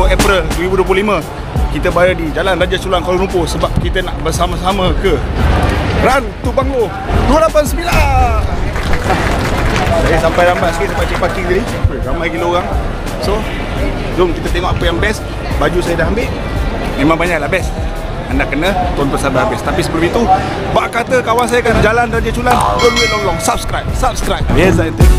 April 2025. Kita berada di Jalan Raja Chulang, Kuala Lumpur sebab kita nak bersama-sama ke Run to Banglo 289. Saya sampai lambat sikit sampai check parking tadi. Ramai gila orang. So, jom kita tengok apa yang best. Baju saya dah ambil. Memang banyaklah best. Anda kena tonton sampai habis. Tapi sebelum itu, bak kata kawan saya kan Jalan Raja Chulang. Don't wait long. Subscribe. Yes, I think.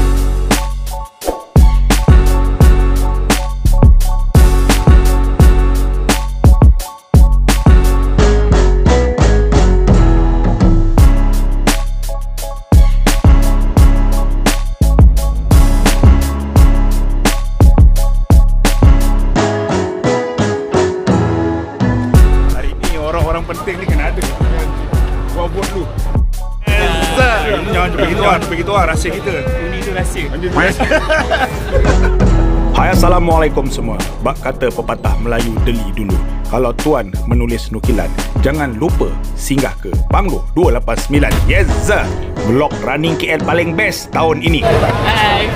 Penting ni kena ada buat dulu. Jangan begitu lah rahsia kita. Ini tu rahsia. Hai, Assalamualaikum semua. Bak kata pepatah Melayu deli dulu. Kalau tuan menulis nukilan, jangan lupa singgah ke Banglo 289. Yes sir. Vlog running KL paling best tahun ini. Hai.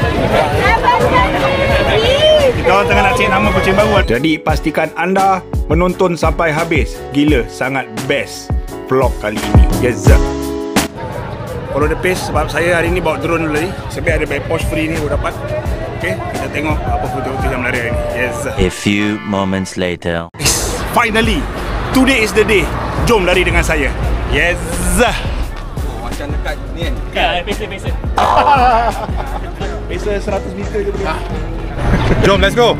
Kita orang tengah nak cari nama kucing baru. Jadi pastikan anda menonton sampai habis. Gila sangat best vlog kali ini. Yes sir. Follow the pace sebab saya hari ni bawa drone dulu ni. Sebab ada by post free ni aku dapat. Okay, kita tengok apa foto-foto yang menarik hari ni. Yes sir. A few moments later. Finally, today is the day. Jom lari dengan saya. Yes sir. Oh, macam dekat ni kan? Pesa. Pesa 100 meter je boleh. Jom, let's go.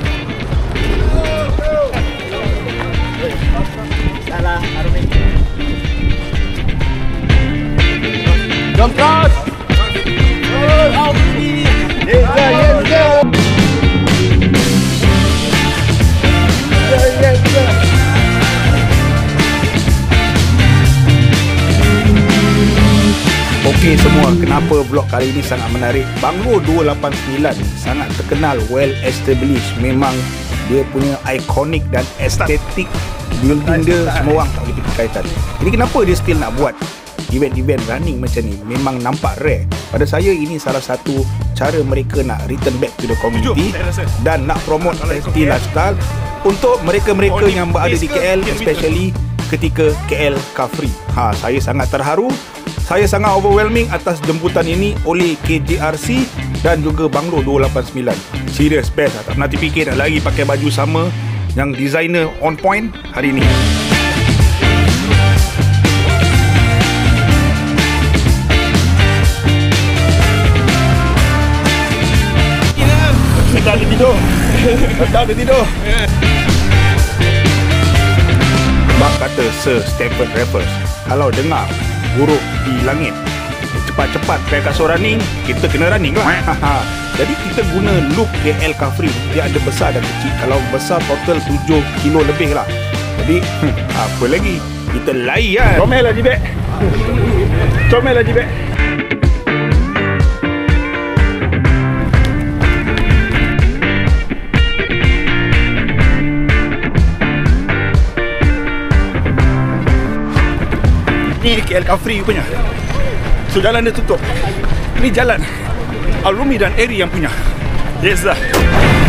Salah, Arumi. Jom terus. Yes, sir. Okey semua, kenapa vlog kali ini sangat menarik? Banglo 289 sangat terkenal, well established. Memang dia punya ikonik dan estetik building dia semua orang tak boleh fikir kaitan. Jadi kenapa dia still nak buat event-event running macam ni? Memang nampak rare. Pada saya ini salah satu cara mereka nak return back to the community dan nak promote healthy lifestyle untuk mereka-mereka yang berada di KL, especially ketika KL car free. Saya sangat terharu. Saya sangat overwhelming atas jemputan ini oleh KJRC dan juga Banglo 289. Serius best lah. Tak pernah terfikir nak lagi pakai baju sama yang designer on point hari ini. Tak ada tidur. Bak kata Sir Stephen Raffles, kalau dengar buruk di langit, cepat-cepat pakai kasut running, kita kena running lah. Jadi kita guna loop KL car free. Dia ada besar dan kecil. Kalau besar total 7 kilo lebih lah. Jadi apa lagi, kita lari kan. Comel lah Jibek. Ni KL car free punya. So jalan dia tutup. Ni jalan Al-Rumi dan Eri yang punya. Yes lah.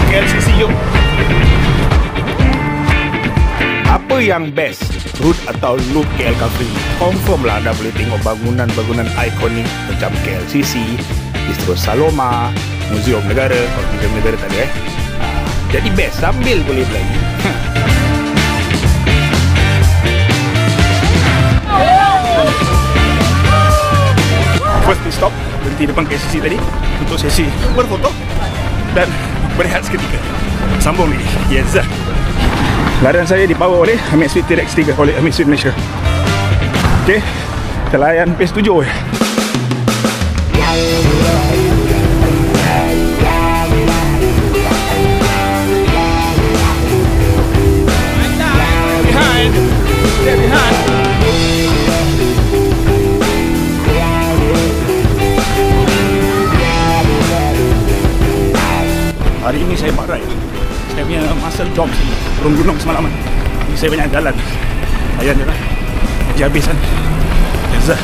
KLCC yuk. Apa yang best, route atau loop KL car free? Confirm lah anda boleh tengok bangunan-bangunan ikonik macam KLCC, Distro Saloma, Museum Negara. Kalau Museum Negara tak ada jadi best sambil boleh belajar. First pit stop, berhenti depan KLCC tadi untuk sesi berfoto dan berehat seketika. Sambung lagi. Yes sir. Larian saya dibawa oleh Amazfit T-Rex 3 oleh Amazfit Malaysia. Okay, kita layan pace 7 je. Hari ini saya buat ride. Saya punya muscle job sini, turun gunung semalaman. Jadi saya banyak jalan. Layan je lah. Haji habis kan. Yes sir.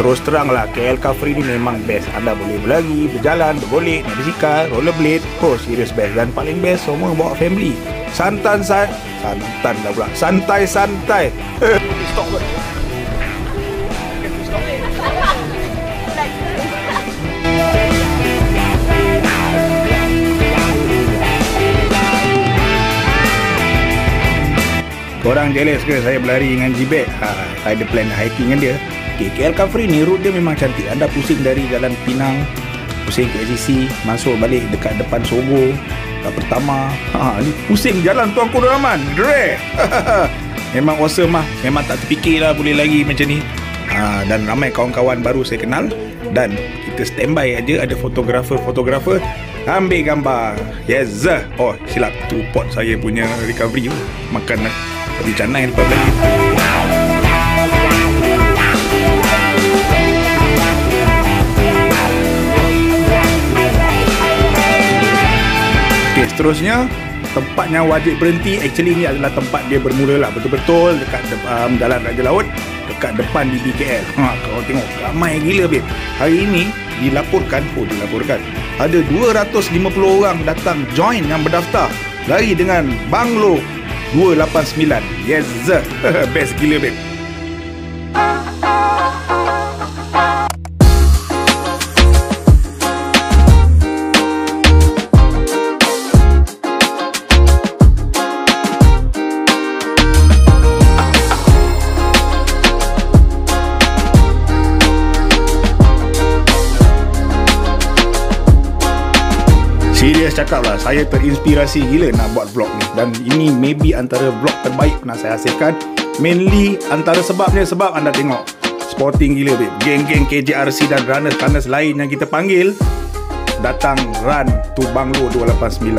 terus terang lah, KL Car Free ni memang best. Anda boleh berlari, berjalan, bergolek, naik basikal, rollerblade. Oh, serius best. Dan paling best, semua bawa family. Santai-santai. Stop pun. Korang jealous ke saya berlari dengan G-Bag? Saya ada plan hiking dengan dia. Okay, KL Car Free ni route dia memang cantik. Anda pusing dari Jalan Pinang, pusing ke SCC, masuk balik dekat depan Sogo, Pertama. Ni pusing jalan Tuanku Rahman. Dre. Memang awesome lah. Memang tak terfikir lah boleh lari macam ni. Dan ramai kawan-kawan baru saya kenal. Dan kita standby aja, ada fotografer ambil gambar. Yes. Oh, silap tu pot saya punya recovery tu. Makan tapi canai lepas balik. Okay, seterusnya tempat yang wajib berhenti. Actually ni adalah tempat dia bermula lah, betul-betul dekat Jalan Raja Laut, dekat depan di BKL. Kau tengok ramai gila babe. Hari ini dilaporkan ada 250 orang datang join yang berdaftar lari dengan Banglo 289. Yes. Best gila babe. Serius cakap lah, saya terinspirasi gila nak buat vlog ni. Dan ini maybe antara vlog terbaik pernah saya hasilkan. Mainly antara sebabnya sebab anda tengok sporting gila babe. Geng-geng KJRC dan runners lain yang kita panggil datang run to Banglo 289.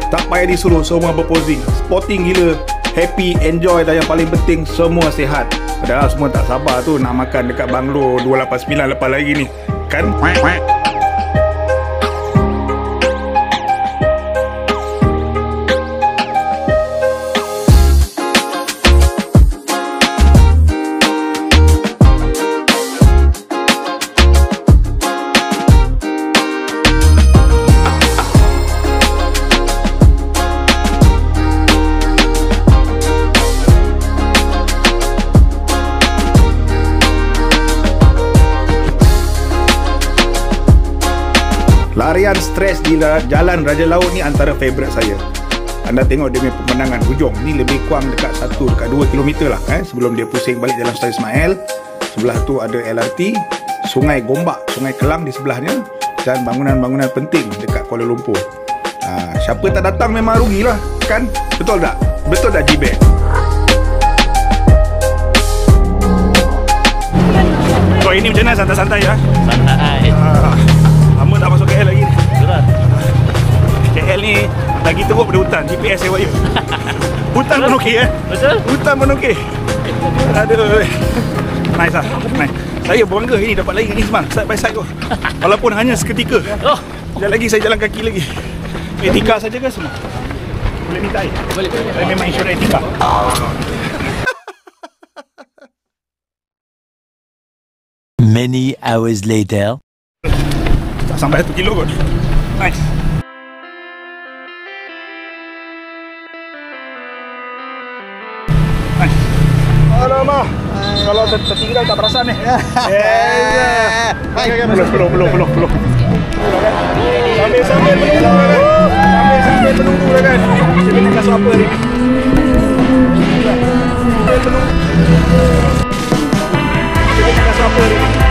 Tak payah disuruh, semua berposing. Sporting gila, happy, enjoy, dan yang paling penting semua sihat. Padahal semua tak sabar tu nak makan dekat Banglo 289 lepas lagi ni. Kan? Larian stres di Jalan Raja Laut ni antara favourite saya. Anda tengok dia punya pemandangan hujung ni lebih kurang dekat 2 km lah sebelum dia pusing balik Jalan Sultan Ismail. Sebelah tu ada LRT, Sungai Gombak, Sungai Kelang di sebelahnya, dan bangunan-bangunan penting dekat Kuala Lumpur. Siapa tak datang memang rugilah, kan? Betul tak? Betul tak G-Bag? So ini macam mana, santai-santai ya? Santai. Lama tak masuk KL lagi ni. Betul. KL ni lagi teruk pada hutan. GPS saya wire. Hutan pun okey Betul. Hutan pun okey. Aduh. Nice lah. Nice. Saya bangga ini dapat lari ni semang side by side tu. Walaupun hanya seketika. Sekejap lagi saya jalan kaki lagi. Etika saja ke semua? Boleh minta air? Boleh. Saya memang insurans etika. Many hours later. Tak sampai 1 kilo kot. Nice. Nice. Alamak. Kalau tertinggal tak perasan ni. Belum. Sambil menunggu lah kan. Kita nak kasih apa hari ni? Kita nak kasih apa hari ni?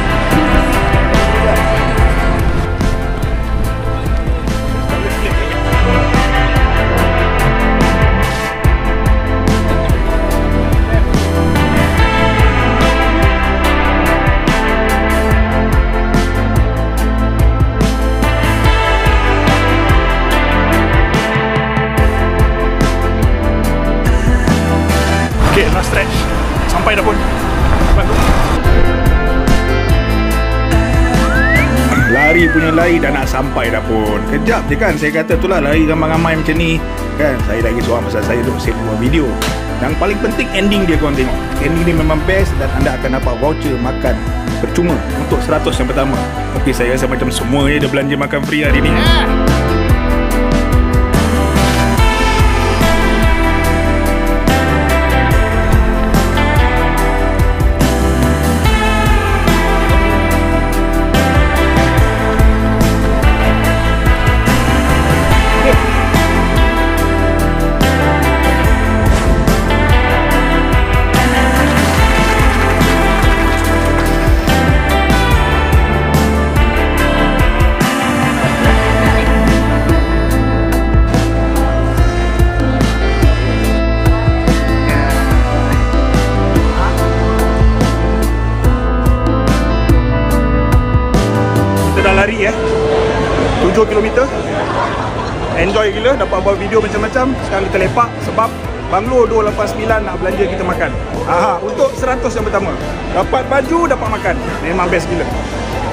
Last stretch. Sampai dah pun. Lari punya lari dah nak sampai dah pun. Kejap je kan saya kata tu lah, lari ramai-ramai macam ni kan. Saya lagi seorang pasal saya duk save buat video. Yang paling penting ending dia korang tengok. Ending ni memang best dan anda akan dapat voucher makan percuma untuk 100 yang pertama. Tapi saya rasa macam semua dah belanja makan free hari ni. Lari 7 km. Enjoy gila, dapat buat video macam-macam. Sekarang kita lepak sebab Banglo 289 nak belanja kita makan. Untuk 100 yang pertama dapat baju, dapat makan. Memang best gila.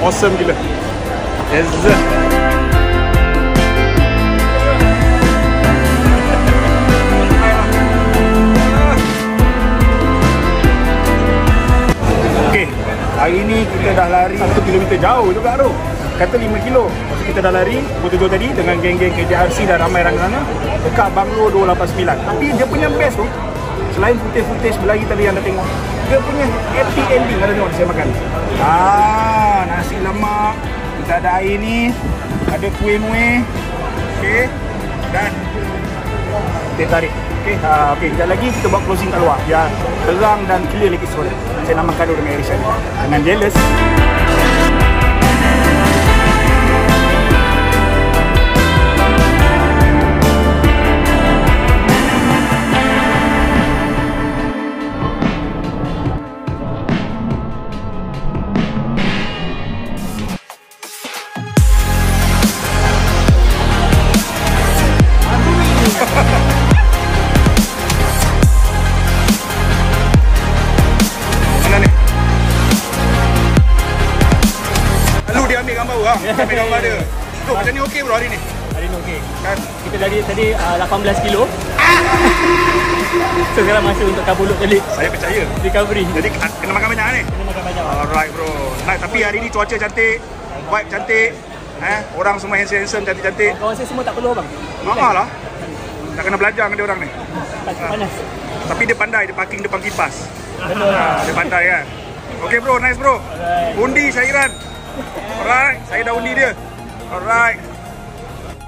Awesome gila. Yes. Okay, hari ni kita dah lari 1 km jauh juga tu. Kata 5 kilo. Kita dah lari pukul 7 tadi dengan geng-geng KJRC dan ramai rangkana dekat Banglo 289. Tapi dia punya best tu, selain footage-footage berlari tadi yang dah tengok, dia punya happy ending ada tengok saya makan. Nasi lemak, kita ada air ni, ada kuih-muih, okey, dan teh tarik. Okey, sekejap lagi kita buat closing kat luar biar terang dan clear lagi suara. Saya nak makan dulu dengan Irisan. Jangan jealous. Ambil gambar dia. Bro, macam ni okey bro hari ni? Hari ni okey. Kan kita dari tadi 18 kilo. So sekarang masa untuk kabuluk balik. Saya percaya. Recovery. Jadi kena makan banyak ni? Kena makan banyak. Alright bro. Nah, tapi hari ni cuaca cantik, vibe cantik. Orang semua handsome, cantik-cantik. Kawan saya semua tak perlu bang. Lah. Tak kena belajar dengan dia orang ni. Tak panas. Tapi dia pandai, dia parking depan kipas. Betul lah. Dia pandai kan. Okay bro, nice bro. Alright. Undi Syairan. Alright, saya dah undi dia. Alright.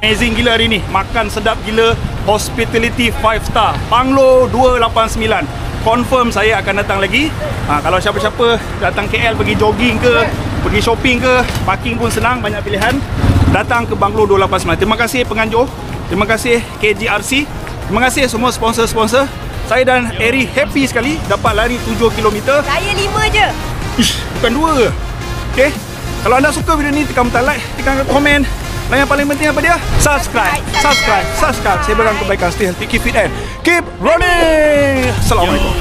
Amazing gila hari ni. Makan sedap gila. Hospitality 5 star. Banglo 289. Confirm saya akan datang lagi. Kalau siapa-siapa datang KL pergi jogging ke, pergi shopping ke, parking pun senang, banyak pilihan. Datang ke Banglo 289. Terima kasih penganjur. Terima kasih KJRC. Terima kasih semua sponsor-sponsor. Saya dan Eri happy sekali dapat lari 7 km. Saya 5 je. Ish, bukan 2 ke? Okay. Kalau anda suka video ni, tekan butang like, tekan komen. Dan yang paling penting apa dia? Subscribe. Saya berikan kebaikan. Stay healthy, keep fit and keep running. Assalamualaikum.